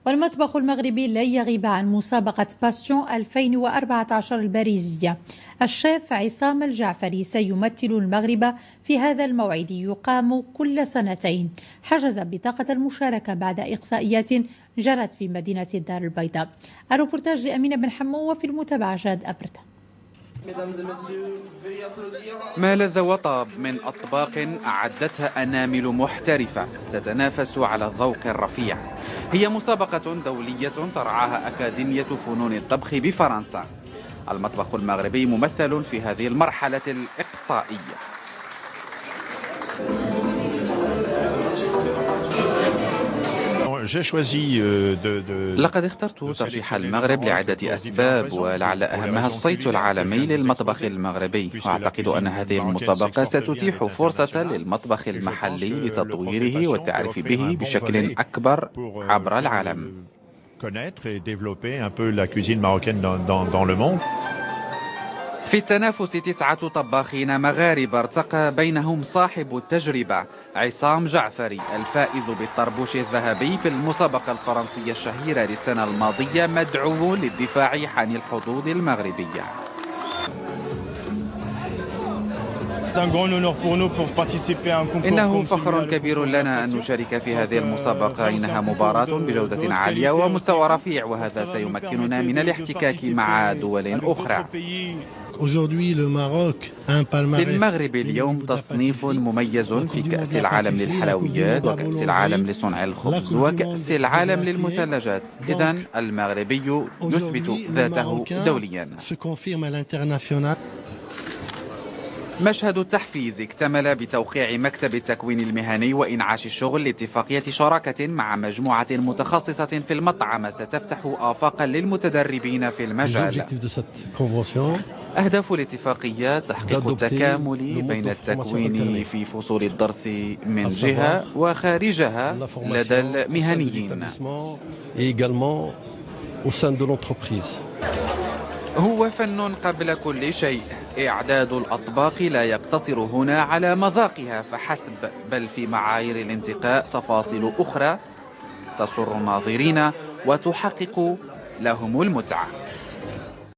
والمطبخ المغربي لن يغيب عن مسابقة باسيون 2014 الباريزية. الشيف عصام الجعفري سيمثل المغرب في هذا الموعد يقام كل سنتين. حجز بطاقة المشاركة بعد إقصائيات جرت في مدينة الدار البيضاء. الروبورتاج لأمينة بن حمو، وفي المتابعة جاد أبرد. ما لذ وطاب من أطباق أعدتها أنامل محترفة تتنافس على الذوق الرفيع. هي مسابقة دولية ترعاها أكاديمية فنون الطبخ بفرنسا. المطبخ المغربي ممثل في هذه المرحلة الإقصائية. لقد اخترت ترشيح المغرب لعدة أسباب، ولعل أهمها الصيت العالمي للمطبخ المغربي. وأعتقد أن هذه المسابقة ستتيح فرصة للمطبخ المحلي لتطويره والتعريف به بشكل أكبر عبر العالم. في التنافس 9 طباخين مغاربة ارتقى بينهم صاحب التجربة عصام جعفري الفائز بالطربوش الذهبي في المسابقة الفرنسية الشهيرة للسنة الماضية، مدعو للدفاع عن الحظوظ المغربية. إنه فخر كبير لنا أن نشارك في هذه المسابقة. إنها مباراة بجودة عالية ومستوى رفيع، وهذا سيمكننا من الاحتكاك مع دول أخرى. للمغرب اليوم تصنيف مميز في كأس العالم للحلويات وكأس العالم لصنع الخبز وكأس العالم للمثلجات. إذن المغربي يثبت ذاته دوليا. مشهد التحفيز اكتمل بتوقيع مكتب التكوين المهني وإنعاش الشغل لاتفاقية شراكة مع مجموعة متخصصة في المطعم ستفتح آفاقا للمتدربين في المجال. أهداف الاتفاقية تحقيق التكامل بين التكوين في فصول الدرس من جهة وخارجها لدى المهنيين. هو فن قبل كل شيء. إعداد الأطباق لا يقتصر هنا على مذاقها فحسب، بل في معايير الانتقاء تفاصيل أخرى تسر الناظرين وتحقق لهم المتعة.